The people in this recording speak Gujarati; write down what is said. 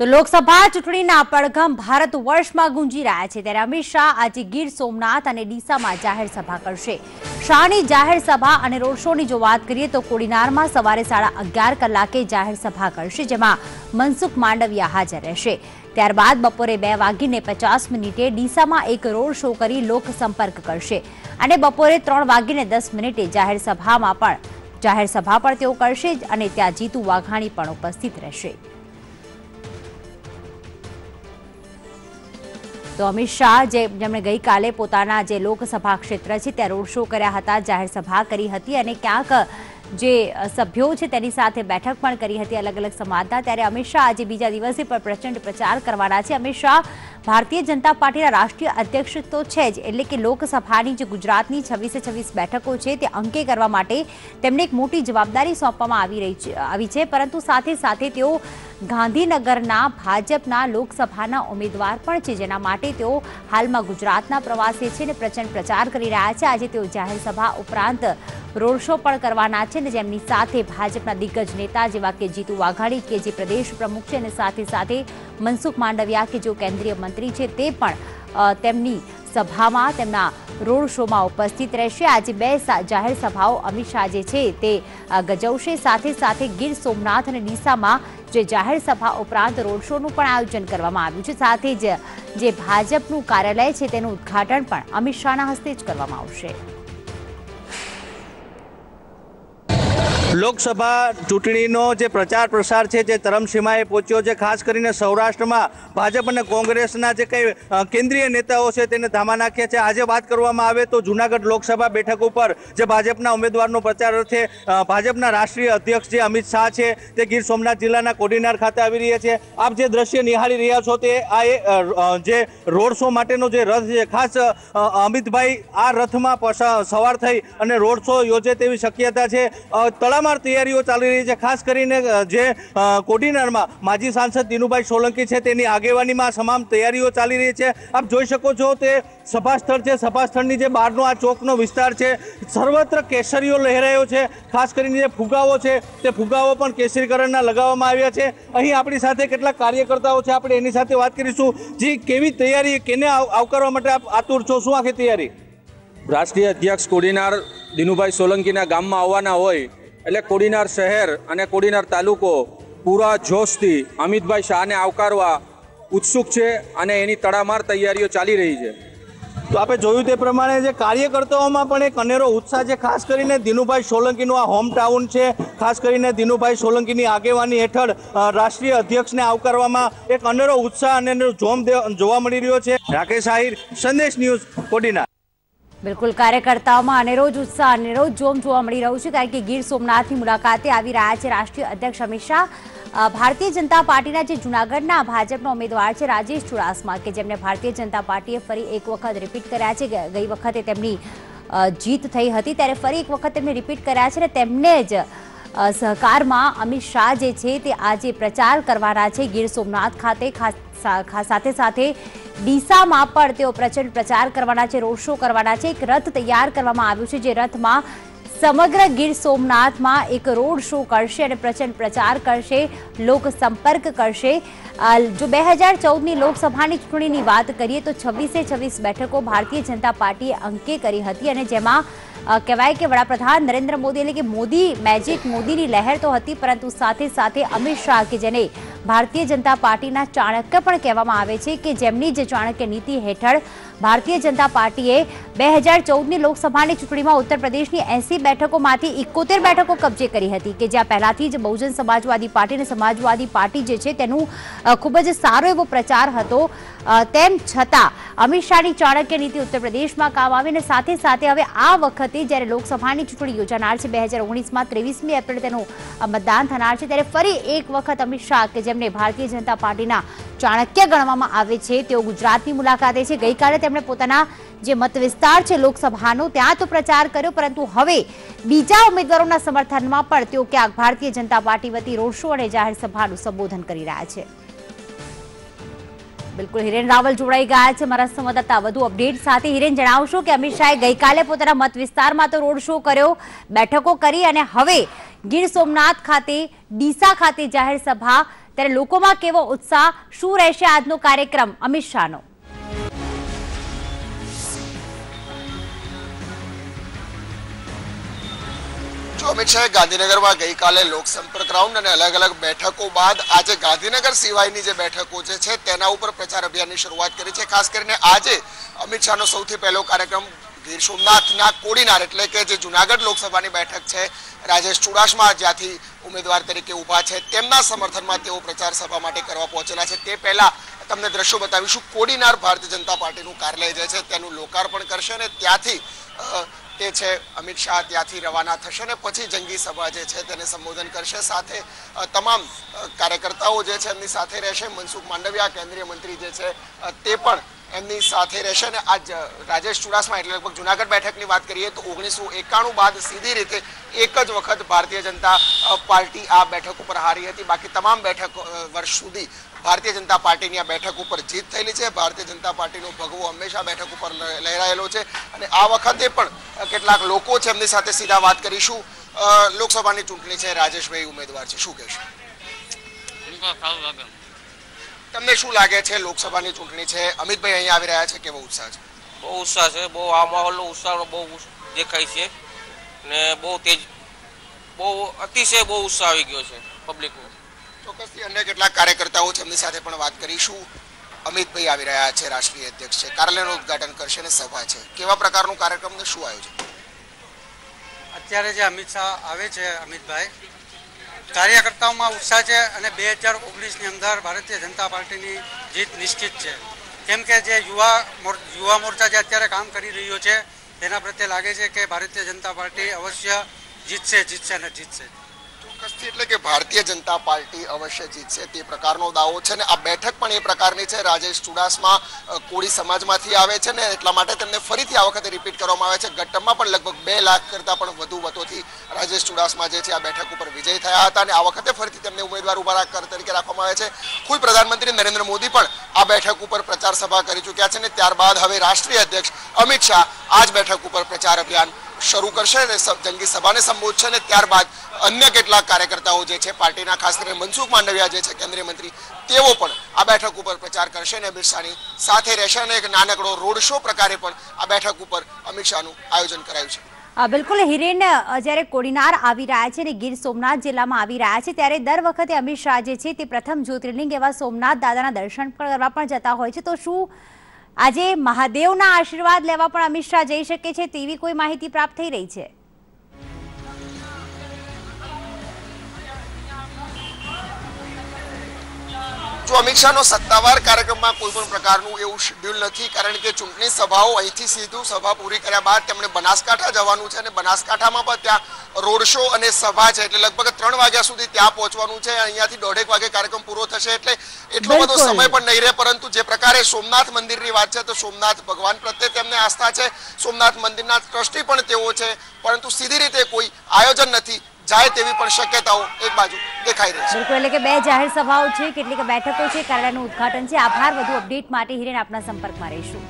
તો લોકસભા ચૂંટણીના પડઘમ ભારત વર્ષમાં ગુંજી રહ્યા છે ત્યારે અમિત શાહ આજે ગીર સોમનાથ અને ડીસામાં જાહેર સભા કરશે। શાહની જાહેર સભા અને રોડ શોની જો વાત કરીએ તો કોડીનારમાં સવારે 11:30 કલાકે જાહેર સભા કરશે, જેમાં મનસુખ માંડવિયા હાજર રહેશે। ત્યારબાદ બપોરે 2:50 ડીસામાં એક રોડ શો કરી લોકસંપર્ક કરશે અને બપોરે 3:10 જાહેર સભા પણ તેઓ કરશે અને ત્યાં જીતુ વાઘાણી પણ ઉપસ્થિત રહેશે। તો અમિત શાહ જેમણે ગઈકાલે પોતાના જે લોકસભા ક્ષેત્ર છે ત્યાં રોડ શો કર્યા હતા, જાહેર સભા કરી હતી અને ક્યાંક જે સભ્યો છે તેની સાથે બેઠક પણ કરી હતી અલગ અલગ સમાજના। ત્યારે અમિત શાહ આજે બીજા દિવસે પણ પ્રચંડ પ્રચાર કરવાના છે। અમિત શાહ ભારતીય જનતા પાર્ટીના રાષ્ટ્રીય અધ્યક્ષ તો છે જ, એટલે કે લોકસભાની જે ગુજરાતની 26 બેઠકો છે તે અંકે કરવા માટે તેમને એક મોટી જવાબદારી સોંપવામાં આવી છે, પરંતુ સાથે સાથે તેઓ ગાંધીનગરના ભાજપના લોકસભાના ઉમેદવાર પણ છે, જેના માટે તેઓ હાલમાં ગુજરાતના પ્રવાસે છે અને પ્રચંડ પ્રચાર કરી રહ્યા છે। આજે તેઓ જાહેર સભા ઉપરાંત રોડ શો પણ કરવાના છે, જેમની સાથે ભાજપના દિગ્ગજ નેતા જેવા કે જીતુ વાઘાણી કે જે પ્રદેશ પ્રમુખ છે અને સાથે સાથે મનસુખ માંડવિયા કે જો કેન્દ્રીય મંત્રી છે તે પણ તેમની સભામાં તેમના રોડ શોમાં ઉપસ્થિત રહેશે। આજે બે જાહેર સભાઓ અમિત શાહ જે છે તે ગજવશે, સાથે સાથે ગીર સોમનાથ અને ડીસામાં જે જાહેર સભા ઉપરાંત રોડ શોનું પણ આયોજન કરવામાં આવ્યું છે। સાથે જ જે ભાજપનું કાર્યાલય છે તેનું ઉદ્ઘાટન પણ અમિત શાહના હસ્તે જ કરવામાં આવશે। લોકસભા ચૂંટણીનો જે પ્રચાર પ્રસાર છે જે ચરમસીમાએ પહોંચ્યો છે। ખાસ કરીને સૌરાષ્ટ્રમાં ભાજપ અને કોંગ્રેસના જે કંઈ કેન્દ્રીય નેતાઓ છે તેને ધામા નાખ્યા છે। આજે વાત કરવામાં આવે તો જૂનાગઢ લોકસભા બેઠક ઉપર જે ભાજપના ઉમેદવારનો પ્રચાર અર્થે ભાજપના રાષ્ટ્રીય અધ્યક્ષ જે અમિત શાહ છે તે ગીર સોમનાથ જિલ્લાના કોડીનાર ખાતે આવી રહ્યા છે। આપ જે દ્રશ્ય નિહાળી રહ્યા છો તે આ જે રોડ શો માટેનો જે રથ છે, ખાસ અમિતભાઈ આ રથમાં સવાર થઈ અને રોડ શો યોજે તેવી શક્યતા છે। તૈયારીઓ ચાલી રહી છે। ખાસ કરીને જે કોડીનારમાં માજી સાંસદ દિનુભાઈ સોલંકી છે તેની આગેવાનીમાં તમામ તૈયારીઓ ચાલી રહી છે। આપ જોઈ શકો છો તે સભા સ્થળ છે, સભા સ્થળની જે બહારનો આ ચોકનો વિસ્તાર છે સર્વત્ર કેસરીઓ લહેરાયો છે। ખાસ કરીને જે ફુગાવો છે તે ફુગાવો પણ કેસરીકરણના લગાવવામાં આવ્યા છે। અહીં આપણી સાથે કેટલાક કાર્યકર્તાઓ છે, આપણે એની સાથે વાત કરીશું। જી, કેવી તૈયારી, કેને આવકારવા માટે આપ આતુર છો, શું આખી તૈયારી? રાષ્ટ્રીય અધ્યક્ષ કોડીનાર દિનુભાઈ સોલંકીના ગામમાં આવવાના હોય એટલે કોડીનાર શહેર અને કોડીનાર તાલુકો પૂરા જોશથી અમિતભાઈ શાહને આવકારવા ઉત્સુક છે અને એની તડામાર તૈયારીઓ ચાલી રહી છે। તો આપણે જોયું તે પ્રમાણે જે કાર્યકર્તાઓમાં પણ એક અનેરો ઉત્સાહ છે। ખાસ કરીને દિનુભાઈ સોલંકીનું આ હોમ ટાઉન છે, ખાસ કરીને દિનુભાઈ સોલંકીની આગેવાની હેઠળ રાષ્ટ્રીય અધ્યક્ષને આવકારવામાં એક અનેરો ઉત્સાહ અને જોમ જોવા મળી રહ્યો છે। રાકેશ આહિર, સંદેશ ન્યૂઝ, કોડીનાર। બિલકુલ, કાર્યકર્તાઓમાં અનેરો જ ઉત્સાહ, અનેરો જ જોમ જોવા મળી રહ્યું છે, કારણ કે ગીર સોમનાથની મુલાકાતે આવી રહ્યા છે રાષ્ટ્રીય અધ્યક્ષ અમિત શાહ। ભારતીય જનતા પાર્ટીના જે જૂનાગઢના ભાજપના ઉમેદવાર છે રાજેશ ચુડાસમા, કે જેમને ભારતીય જનતા પાર્ટીએ ફરી એક વખત રિપીટ કર્યા છે। ગઈ વખતે તેમની જીત થઈ હતી, ત્યારે ફરી એક વખત તેમને રિપીટ કર્યા છે અને તેમને જ સહકારમાં અમિત શાહ જે છે તે આજે પ્રચાર કરવાના છે ગીર સોમનાથ ખાતે। સાથે સાથે ડીસામાં પણ તેઓ પ્રચંડ પ્રચાર કરવાના છે, રોડ શો કરવાના છે। એક રથ તૈયાર કરવામાં આવ્યું છે, જે રથમાં સમગ્ર ગીર સોમનાથમાં એક રોડ શો કરશે અને પ્રચંડ પ્રચાર કરશે, લોક સંપર્ક કરશે। જો 2014ની લોકસભાની ચૂંટણીની વાત કરીએ તો 26 બેઠકો ભારતીય જનતા પાર્ટીએ અંકે કરી હતી અને જેમાં કહેવાય કે વડાપ્રધાન નરેન્દ્ર મોદી એટલે કે મોદી મેજિક, મોદીની લહેર તો હતી, પરંતુ સાથે સાથે અમિત શાહ કે જેને ભારતીય જનતા પાર્ટીના ચાણક્ય પણ કહેવામાં આવે છે, કે જેમની જે ચાણક્ય નીતિ હેઠળ ભારતીય જનતા પાર્ટીએ 2014ની લોકસભાની ચૂંટણીમાં ઉત્તર પ્રદેશની 80 બેઠકોમાંથી 71 બેઠકો કબજે કરી હતી, કે જ્યાં પહેલાથી જ બહુજન સમાજવાદી પાર્ટી અને સમાજવાદી પાર્ટી જે છે તેનું ખૂબ જ સારો એવો પ્રચાર હતો। તેમ છતાં અમિત શાહની ચાણક્ય નીતિ ઉત્તર પ્રદેશમાં કામ આવી અને સાથે સાથે હવે આ વખતે જ્યારે લોકસભાની ચૂંટણી યોજાનાર છે 2019માં 23મી એપ્રિલ તેનું મતદાન થનાર છે, ત્યારે ફરી એક વખત અમિત શાહ કે જેમને ભારતીય જનતા પાર્ટીના ચાણક્ય ગણવામાં આવે છે તેઓ ગુજરાતની મુલાકાતે છે। ગઈકાલે તેમણે પોતાના જે મત વિસ્તાર છે લોકસભાનો ત્યાં તો પ્રચાર કર્યો, પરંતુ હવે બીજા ઉમેદવારોના સમર્થનમાં પણ તેઓ ક્યાંક ભારતીય જનતા પાર્ટી વતી રોડ શો અને જાહેર સભાનું સંબોધન કરી રહ્યા છે। બિલકુલ, હિરેન રાવલ જોડાઈ ગયા છે મારા સંવાદદાતા વધુ અપડેટ સાથે। હિરેન, જણાવશો કે અમિત શાહે ગઈકાલે પોતાના મત વિસ્તારમાં તો રોડ શો કર્યો, બેઠકો કરી અને હવે ગીર સોમનાથ ખાતે, ડીસા ખાતે જાહેર સભા ત્યારે લોકોમાં કેવો ઉત્સાહ, શું રહેશે આજનો કાર્યક્રમ અમિત શાહનો? અમિત શાહે ગાંધીનગરમાં ગઈકાલે લોકસંપર્ક રાઉન્ડ અને અલગ અલગ બેઠકો બાદ આજે ગાંધીનગર સિવાયની જે બેઠકો છે તેના ઉપર પ્રચાર અભિયાનની શરૂઆત કરી છે. ખાસ કરીને આજે અમિત શાહનો સૌથી પહેલો કાર્યક્રમ ગીર સોમનાથના કોડીનાર એટલે કે જે જુનાગઢ લોકસભાની બેઠક છે, રાજેશ ચુડાસમા જ્યાંથી ઉમેદવાર તરીકે ઊભા છે તેમના સમર્થનમાં તેઓ પ્રચાર સભા માટે કરવા પહોંચેલા છે. તે પહેલા તમને દ્રશ્યો બતાવીશું. કોડીનાર ભારતીય જનતા પાર્ટીનું કાર્યાલય જે છે તેનું લોકાર્પણ કરશે અને ત્યાંથી તે છે અમિત શાહ ત્યાંથી રવાના થશે અને પછી જંગી સભા જે છે તેને સંબોધન કરશે. સાથે તમામ કાર્યકર્તાઓ જે છે એમની સાથે રહેશે. મનસુખ માંડવિયા કેન્દ્રીય મંત્રી જે છે તે પણ એમની સાથે રહેશે. અને આજ રાજેશ ચુડાસમા એટલે લગભગ જુનાગઢ બેઠકની વાત કરીએ તો 1991 બાદ સીધી રીતે એક જ વખત ભારતીય જનતા પાર્ટી આ બેઠક ઉપર હારી હતી. બાકી તમામ બેઠક વર્ષ સુધી ભારતીય જનતા પાર્ટીની આ બેઠક ઉપર જીત થયેલી છે. ભારતીય જનતા પાર્ટીનો ભગવો હંમેશા બેઠક ઉપર લહેરાયેલો છે અને આ વખતે પણ કેટલાક લોકો છે એમની સાથે સીધા વાત કરીશું. લોકસભાની ચૂંટણી છે, રાજેશભાઈ ઉમેદવાર છે, શું કહેશો? તમને શું લાગે છે? લોકસભાની ચૂંટણી છે, અમિતભાઈ અહીંયા આવી રહ્યા છે, કેવો ઉત્સાહ છે? બહુ ઉત્સાહ છે. બહુ આ માહોલનો ઉત્સાહ બહુ દેખાય છે ને બહુ તેજ, બહુ અતિશય બહુ ઉત્સાહ આવી ગયો છે પબ્લિકનો. ચોક્કસથી અન્ય કેટલાક કાર્યકર્તાઓ છે એમની સાથે પણ વાત કરીશું. અમિતભાઈ આવી રહ્યા છે, રાષ્ટ્રીય અધ્યક્ષ છે, કાર્યાલયનું ઉદઘાટન કરશે અને સભા છે. કેવા પ્રકારનું કાર્યક્રમ ને શું આયોજન? અત્યારે જે અમિત શાહ આવે છે, અમિતભાઈ, કાર્યકર્તાઓમાં ઉત્સાહ છે અને 2019ની અંદર ભારતીય જનતા પાર્ટીની જીત નિશ્ચિત છે. કેમ કે જે યુવા મોરચા જે અત્યારે કામ કરી રહ્યો છે તેના પ્રત્યે લાગે છે કે ભારતીય જનતા પાર્ટી અવશ્ય જીતશે અને જીતશે. ચોક્કસથી એટલે કે ભારતીય જનતા પાર્ટી અવશ્ય જીતશે તે પ્રકારનો દાવો છે ને આ બેઠક પણ એ પ્રકારની છે. રાજેશ ચુડાસમા કોળી સમાજમાંથી આવે છે ને એટલા માટે તેમને ફરીથી આ વખતે રિપીટ કરવામાં આવે છે. ગટમાં પણ લગભગ 2 લાખ કરતાં પણ વધુ મતોથી રાજેશ ચુડાસમા જે છે આ બેઠક ઉપર વિજય થયા હતા અને આ વખતે ફરીથી તેમને ઉમેદવાર ઉભા તરીકે રાખવામાં આવે છે. ખુદ પ્રધાનમંત્રી નરેન્દ્ર મોદી પણ આ બેઠક ઉપર પ્રચાર સભા કરી ચૂક્યા છે ને ત્યારબાદ હવે રાષ્ટ્રીય અધ્યક્ષ અમિત શાહ આ જ બેઠક ઉપર પ્રચાર અભિયાન શરૂ કરશે અને જંગી સભાને સંબોધશે અને ત્યારબાદ અન્ય કેટલાક કાર્યકર્તાઓ જે છે પાર્ટીના, ખાસ કરીને મનસુખ માંડવિયા જે છે કેન્દ્રીય મંત્રી, તેઓ પણ આ બેઠક ઉપર પ્રચાર કરશે અને અમિત શાહની સાથે રહેશે અને એક નાનકડો રોડ શો પ્રકારે પણ આ બેઠક ઉપર અમિત શાહનું આયોજન કરાયું છે. બિલકુલ હિરેન, જ્યારે કોડીનાર આવી રહ્યા છે અને ગીર સોમનાથ જિલ્લામાં આવી રહ્યા છે ત્યારે દર વખતે અમિત શાહ જે છે તે પ્રથમ જ્યોતિર્લિંગ એવા સોમનાથ દાદાના દર્શન કરવા પણ જતા હોય છે. તો શું આજે મહાદેવના આશીર્વાદ લેવા પણ અમિત શાહ જઈ શકે છે તેવી કોઈ માહિતી પ્રાપ્ત થઈ રહી છે? જો અમિત શાહનો સત્તાવાર કાર્યક્રમમાં કોઈ પણ પ્રકારનું એવું શેડ્યુલ નથી, કારણ કે ચૂંટણી સભાઓ અહીંથી સીધું સભા પૂરી કર્યા બાદ તેમણે બનાસકાંઠા જવાનું છે અને બનાસકાંઠામાં પણ ત્યાં રોડ શો અને સભા છે એટલે લગભગ 3 વાગ્યા સુધી ત્યાં પહોંચવાનું છે. અહીંયાથી 1:30 વાગે કાર્યક્રમ પૂરો થશે એટલે એટલો બધો સમય પણ નહીં રહે. પરંતુ જે પ્રકારે સોમનાથ મંદિરની વાત છે તો સોમનાથ ભગવાન પ્રત્યે તેમને આસ્થા છે, સોમનાથ મંદિરના ટ્રસ્ટી પણ તેઓ છે, પરંતુ સીધી રીતે કોઈ આયોજન નથી જાય તેવી પણ શક્યતાઓ એક બાજુ દેખાઈ રહી છે. બિલકુલ, એટલે કે 2 જાહેર સભાઓ છે, કેટલીક બેઠકો છે, કાર્યાલયનું ઉદઘાટન છે. આભાર. વધુ અપડેટ માટે હિરેન આપના સંપર્કમાં રહીશું.